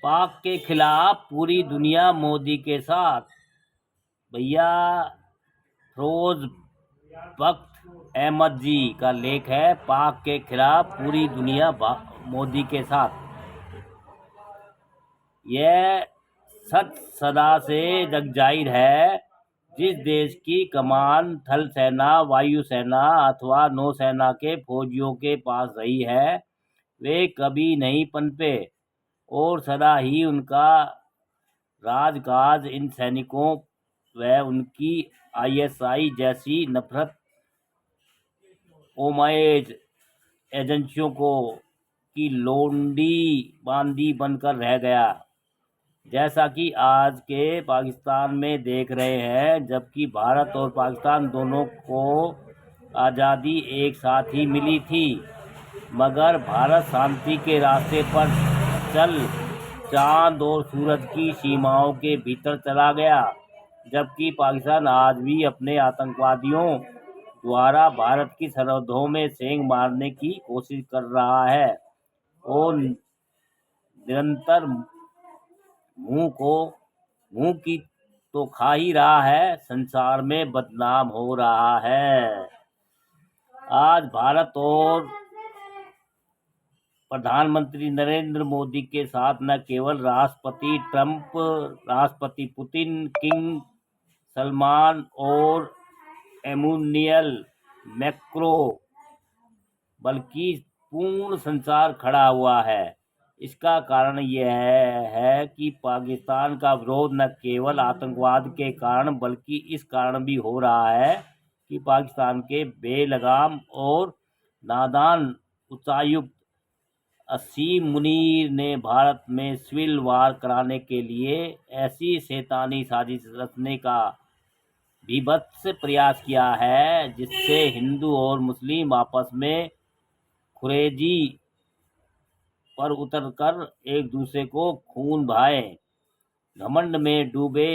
पाक के खिलाफ पूरी दुनिया मोदी के साथ। भैया फिरोज बख्त अहमद जी का लेख है, पाक के खिलाफ पूरी दुनिया मोदी के साथ। यह सच सदा से जगजाहिर है। जिस देश की कमान थल सेना, वायुसेना अथवा नौसेना के फौजियों के पास रही है, वे कभी नहीं पनपे और सदा ही उनका राजकाज इन सैनिकों व उनकी आईएसआई जैसी नफरत ओमाइज एजेंसियों को की लोंडी बांदी बनकर रह गया, जैसा कि आज के पाकिस्तान में देख रहे हैं। जबकि भारत और पाकिस्तान दोनों को आज़ादी एक साथ ही मिली थी, मगर भारत शांति के रास्ते पर चल चांद और सूरज की सीमाओं के भीतर चला गया, जबकि पाकिस्तान आज भी अपने आतंकवादियों द्वारा भारत की सरहदों में सेंध मारने की कोशिश कर रहा है और निरंतर मुंह की तो खा ही रहा है, संसार में बदनाम हो रहा है। आज भारत और प्रधानमंत्री नरेंद्र मोदी के साथ न केवल राष्ट्रपति ट्रंप, राष्ट्रपति पुतिन, किंग सलमान और एमुनियल मैक्रो, बल्कि पूर्ण संसार खड़ा हुआ है। इसका कारण यह है कि पाकिस्तान का विरोध न केवल आतंकवाद के कारण बल्कि इस कारण भी हो रहा है कि पाकिस्तान के बेलगाम और नादान उच्चायुक्त असीम मुनीर ने भारत में सिविल वार कराने के लिए ऐसी शैतानी साजिश रचने का बीभत्स प्रयास किया है, जिससे हिंदू और मुस्लिम आपस में खुरेजी पर उतरकर एक दूसरे को खून बहाए। घमंड में डूबे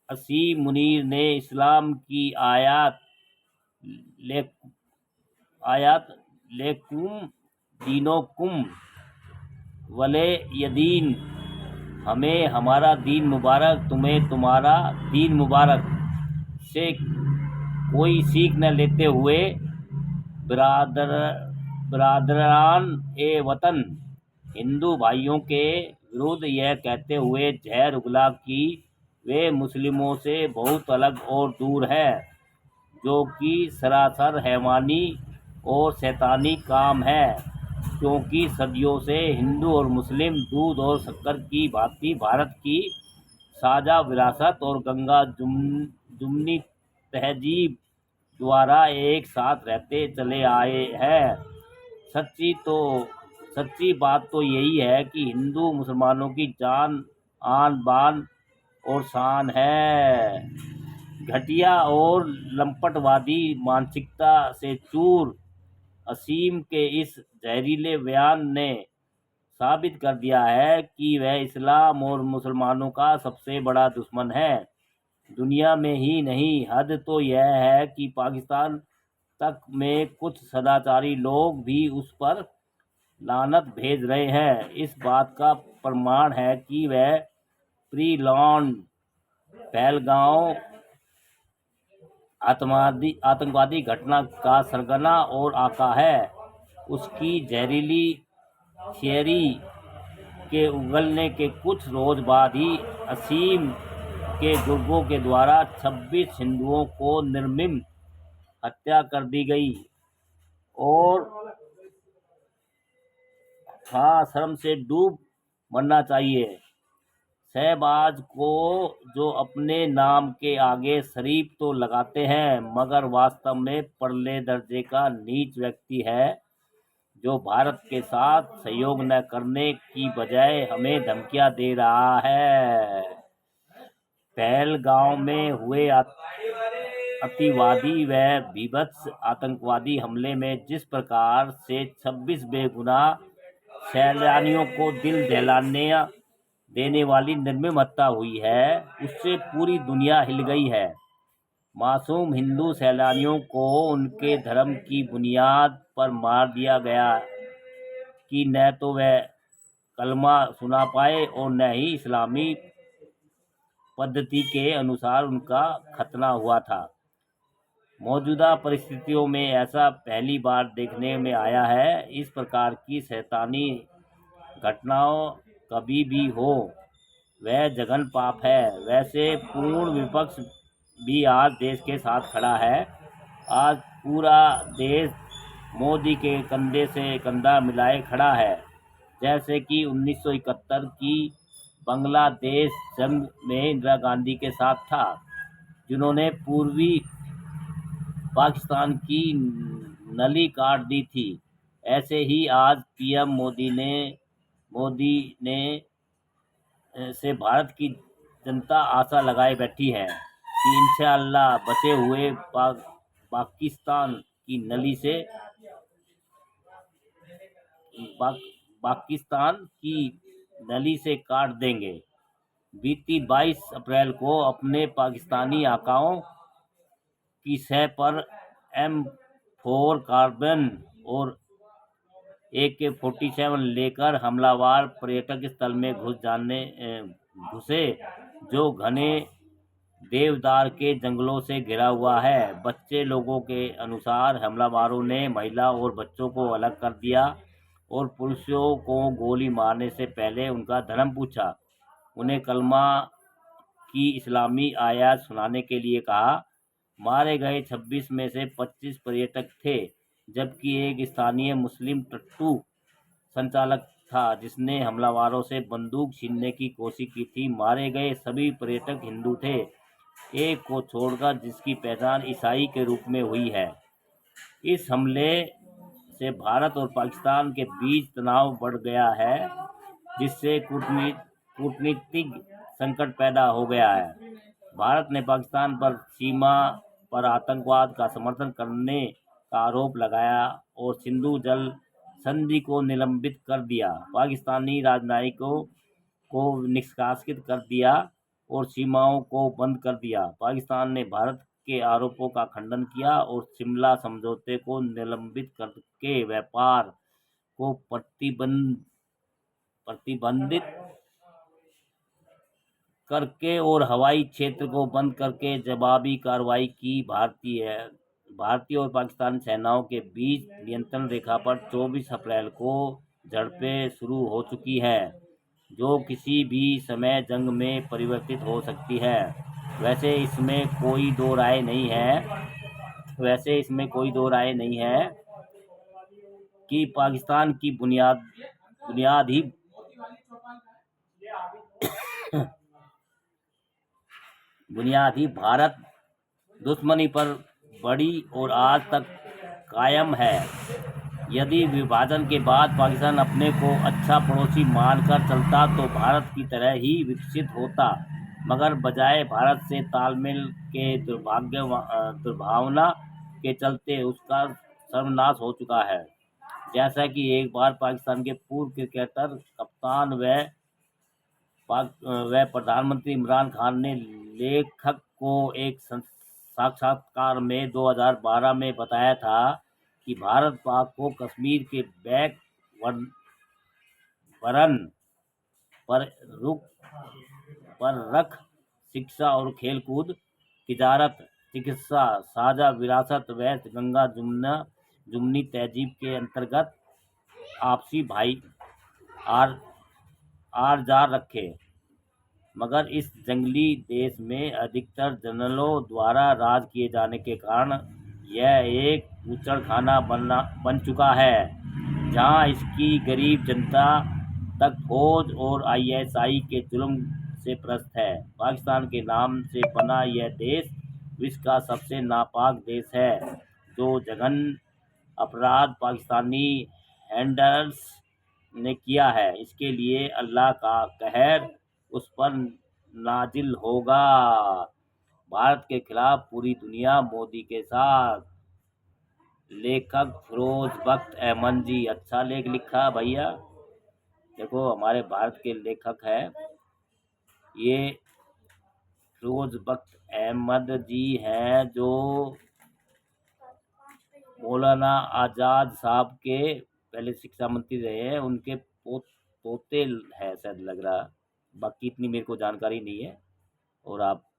असीम मुनीर ने इस्लाम की आयत लेकुम दीनुकुम वले यदीन, हमें हमारा दीन मुबारक, तुम्हें तुम्हारा दीन मुबारक, से कोई सीख न लेते हुए बिरादरान ए वतन हिंदू भाइयों के विरुद्ध यह कहते हुए जहर उगला कि वे मुस्लिमों से बहुत अलग और दूर है, जो कि सरासर हैवानी और शैतानी काम है, क्योंकि सदियों से हिंदू और मुस्लिम दूध और शक्कर की भांति भारत की साझा विरासत और गंगा जुमनी तहजीब द्वारा एक साथ रहते चले आए हैं। सच्ची बात तो यही है कि हिंदू मुसलमानों की जान, आन बान और शान है। घटिया और लंपटवादी मानसिकता से चूर असीम के इस जहरीले बयान ने साबित कर दिया है कि वह इस्लाम और मुसलमानों का सबसे बड़ा दुश्मन है। दुनिया में ही नहीं, हद तो यह है कि पाकिस्तान तक में कुछ सदाचारी लोग भी उस पर लानत भेज रहे हैं। इस बात का प्रमाण है कि वह प्री-लॉन्ड पहलगांव आतंकवादी घटना का सरगना और आका है। उसकी जहरीली थियरी के उगलने के कुछ रोज बाद ही असीम के गुर्गों के द्वारा 26 हिंदुओं को निर्मम हत्या कर दी गई और शर्म से डूब मरना चाहिए। शहबाज को, जो अपने नाम के आगे शरीफ तो लगाते हैं मगर वास्तव में परले दर्जे का नीच व्यक्ति है, जो भारत के साथ सहयोग न करने की बजाय हमें धमकियां दे रहा है। पहलगांव में हुए अतिवादी व बीभत्स आतंकवादी हमले में जिस प्रकार से 26 बेगुनाह सैलानियों को दिल दहलाने देने वाली निर्मम हत्या हुई है, उससे पूरी दुनिया हिल गई है। मासूम हिंदू सैलानियों को उनके धर्म की बुनियाद पर मार दिया गया कि न तो वह कलमा सुना पाए और न ही इस्लामी पद्धति के अनुसार उनका खतना हुआ था। मौजूदा परिस्थितियों में ऐसा पहली बार देखने में आया है। इस प्रकार की शैतानी घटनाओं कभी भी हो, वह जघन पाप है। वैसे पूर्ण विपक्ष भी आज देश के साथ खड़ा है। आज पूरा देश मोदी के कंधे से कंधा मिलाए खड़ा है, जैसे कि 1971 की बांग्लादेश जंग में इंदिरा गांधी के साथ था, जिन्होंने पूर्वी पाकिस्तान की नली काट दी थी। ऐसे ही आज पीएम मोदी ने से भारत की जनता आशा लगाए बैठी है कि इंशाअल्लाह बचे हुए पाकिस्तान की नली से पाकिस्तान की नली से काट देंगे। बीती 22 अप्रैल को अपने पाकिस्तानी आकाओं की सह पर M4 कार्बन और AK-47 लेकर हमलावर पर्यटक स्थल में घुसे, जो घने देवदार के जंगलों से घिरा हुआ है। बच्चे लोगों के अनुसार हमलावरों ने महिला और बच्चों को अलग कर दिया और पुरुषों को गोली मारने से पहले उनका धर्म पूछा, उन्हें कलमा की इस्लामी आयत सुनाने के लिए कहा। मारे गए 26 में से 25 पर्यटक थे, जबकि एक स्थानीय मुस्लिम टट्टू संचालक था जिसने हमलावरों से बंदूक छीनने की कोशिश की थी। मारे गए सभी पर्यटक हिंदू थे, एक को छोड़कर जिसकी पहचान ईसाई के रूप में हुई है। इस हमले से भारत और पाकिस्तान के बीच तनाव बढ़ गया है, जिससे कूटनीतिक संकट पैदा हो गया है। भारत ने पाकिस्तान पर सीमा पर आतंकवाद का समर्थन करने का आरोप लगाया और सिंधु जल संधि को निलंबित कर दिया, पाकिस्तानी राजनयिकों को निष्कासित कर दिया और सीमाओं को बंद कर दिया। पाकिस्तान ने भारत के आरोपों का खंडन किया और शिमला समझौते को निलंबित करके व्यापार को प्रतिबंधित करके और हवाई क्षेत्र को बंद करके जवाबी कार्रवाई की। भारतीय और पाकिस्तानी सेनाओं के बीच नियंत्रण रेखा पर 24 अप्रैल को झड़पें शुरू हो चुकी हैं, जो किसी भी समय जंग में परिवर्तित हो सकती है। वैसे इसमें कोई दो राय नहीं है कि पाकिस्तान की बुनियादी भारत दुश्मनी पर बड़ी और आज तक कायम है। यदि विभाजन के बाद पाकिस्तान अपने को अच्छा पड़ोसी मानकर चलता तो भारत की तरह ही विकसित होता, मगर बजाय भारत से तालमेल के दुर्भावना के चलते उसका सर्वनाश हो चुका है। जैसा कि एक बार पाकिस्तान के पूर्व क्रिकेटर, कप्तान व प्रधानमंत्री इमरान खान ने लेखक को एक साक्षात्कार में 2012 में बताया था कि भारत पाक को कश्मीर के बैक बर्न पर रख शिक्षा और खेलकूद, तिजारत, चिकित्सा, साझा विरासत व गंगा जुमनी तहजीब के अंतर्गत आपसी भाई आर जार रखे। मगर इस जंगली देश में अधिकतर जनरलों द्वारा राज किए जाने के कारण यह एक कूचड़खाना बन चुका है, जहां इसकी गरीब जनता तक फौज और ISI के जुल्म से त्रस्त है। पाकिस्तान के नाम से बना यह देश विश्व का सबसे नापाक देश है। जो जघन अपराध पाकिस्तानी हैंडलर्स ने किया है, इसके लिए अल्लाह का कहर उस पर नाजिल होगा। भारत के खिलाफ पूरी दुनिया मोदी के साथ। लेखक फिरोज बख्त अहमद जी, अच्छा लेख लिखा भैया। देखो हमारे भारत के लेखक हैं ये फिरोज बख्त अहमद जी हैं, जो मौलाना आज़ाद साहब के पहले शिक्षा मंत्री रहे हैं। उनके तोते है शायद लग रहा, बाकी इतनी मेरे को जानकारी नहीं है। और आप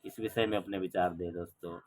इस विषय में अपने विचार दें दोस्तों।